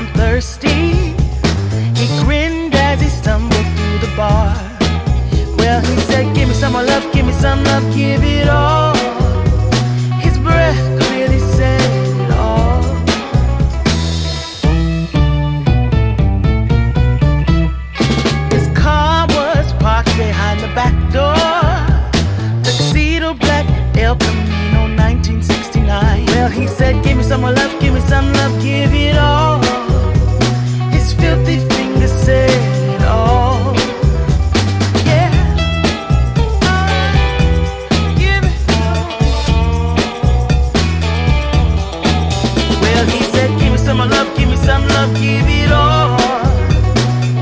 I'm thirsty. He grinned as he stumbled through the bar. Well, he said, give me some more love, give me some love, give it all. His breath clearly said it all. His car was parked behind the back door. Tuxedo black, El Camino, 1969. Well, he said, give me some more love, give me some love, give it all. His filthy fingers said it all. Yeah. Give it all. Well, he said, give me some more love, give me some love, give it all.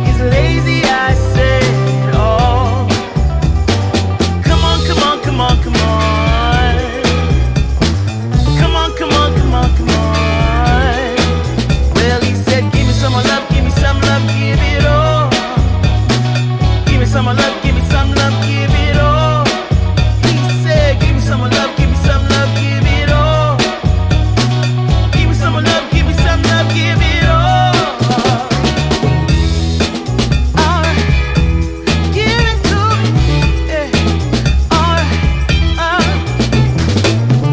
His lazy eyes said it all. Come on, come on, come on, come on. Come on, come on, come on, come on. Well, he said, give me some more love, give me some love, give it all. Give me some more love, give me some love, give it all. He said, give me some more love, give me some love, give it all. Give me some more love, give me some love, give it all. Alright, give it to me, yeah. Alright,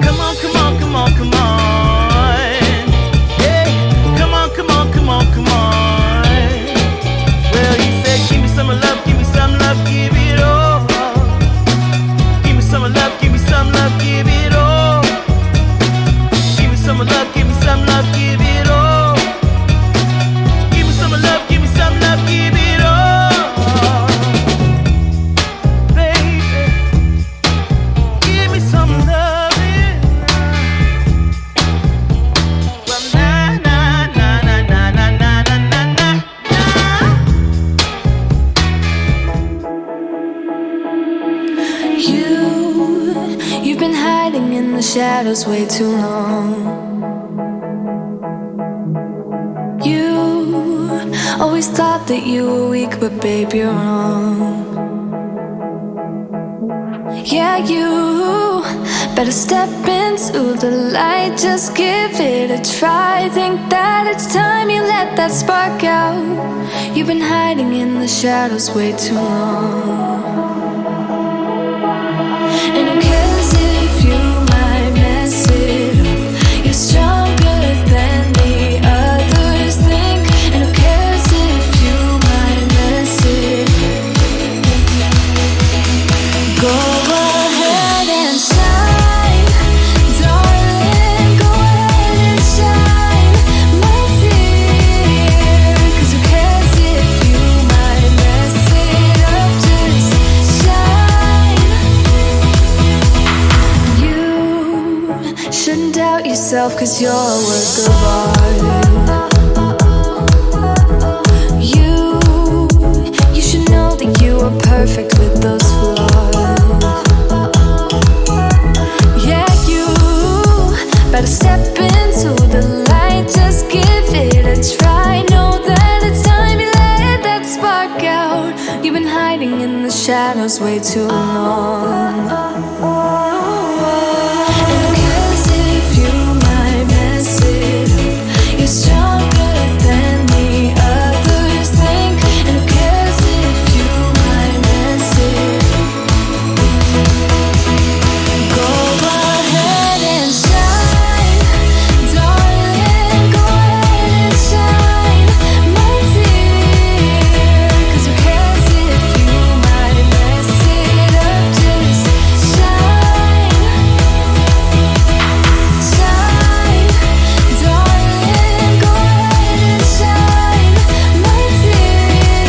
come on, come on, come on, come on. Yeah, come on, come on, come on, come on. Well, he said, give me some love, give me some love, give it all. Give me some love, give me some love, give it all. Give me some love, give me some love, give it all. Give me some love, give me some love, give it all. Baby, give me some loving. Well, na na na na na na na na na na. You've been hiding in the shadows way too long. You always thought that you were weak, but babe, you're wrong. Yeah, you better step into the light, just give it a try. Think that it's time you let that spark out. You've been hiding in the shadows way too long. And who cares if you might mess it up? You're stronger than the others think. And who cares if you might mess it up? Go ahead and shine, darling. Go ahead and shine, my dear. 'Cause who cares if you might mess it up? Just shine. You shouldn't doubt yourself, 'cause you're a work of art. You should know that you are perfect with those flaws. Yeah, you better step into the light, just give it a try. Know that it's time you let that spark out. You've been hiding in the shadows way too long. And who cares if you might mess it up? You're stronger than the others think. And who cares if you might mess it up? Go ahead and shine, darling. Go ahead and shine, my dear. 'Cause who cares if you might mess it up? Just shine, shine, darling. Go ahead and shine, my dear.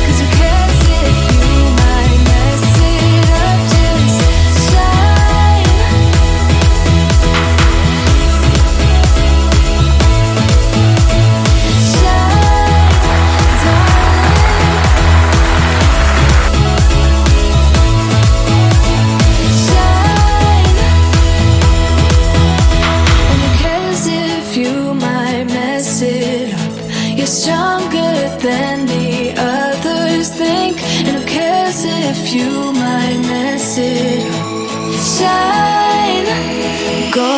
'Cause who cares if you might mess it up? Just shine. And who cares if you might mess it up? You're stronger than the others think. And who cares if you might mess it up? Shine, go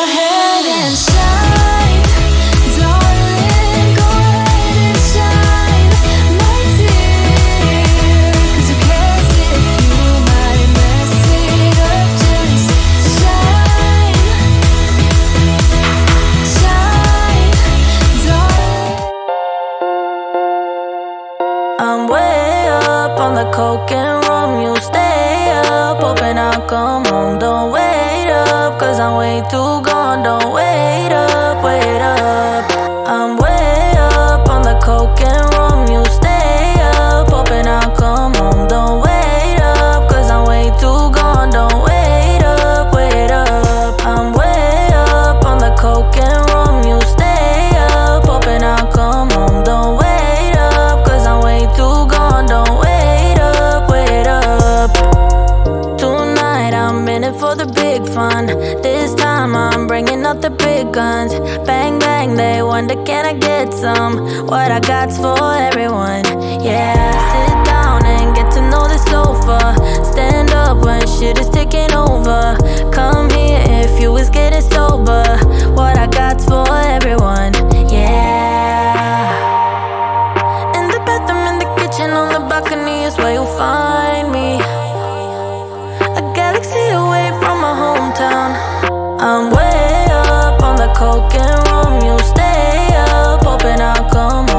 ahead and shine, darling. coke and rum, you stay up, hoping I'll come home. Don't wait up, cause I'm way too gone. Don't wait up, wait up. I'm way up on the coke and rum, you stay up, hoping I'll come home. Don't wait up, cause I'm way too gone. Don't wait up, wait up. I'm way up on the coke and rum, you stay up, hoping I'll come home. Don't wait up, cause I'm way too gone. Don't wait up, wait up. Tonight I'm in it for the big fun. This time I'm bringing out the big guns. Bang bang, they wonder can I get some? What I got's for everyone. Yeah, sit down and get to know the sofa. Stand up when shit is taking over. Come here if you was getting sober. What I got's for everyone. Yeah. In the bathroom, in the kitchen, on the balcony is where you'll find me. A galaxy away from my hometown. I'm way up on the coke and rum, you stay up, hoping I'll come home.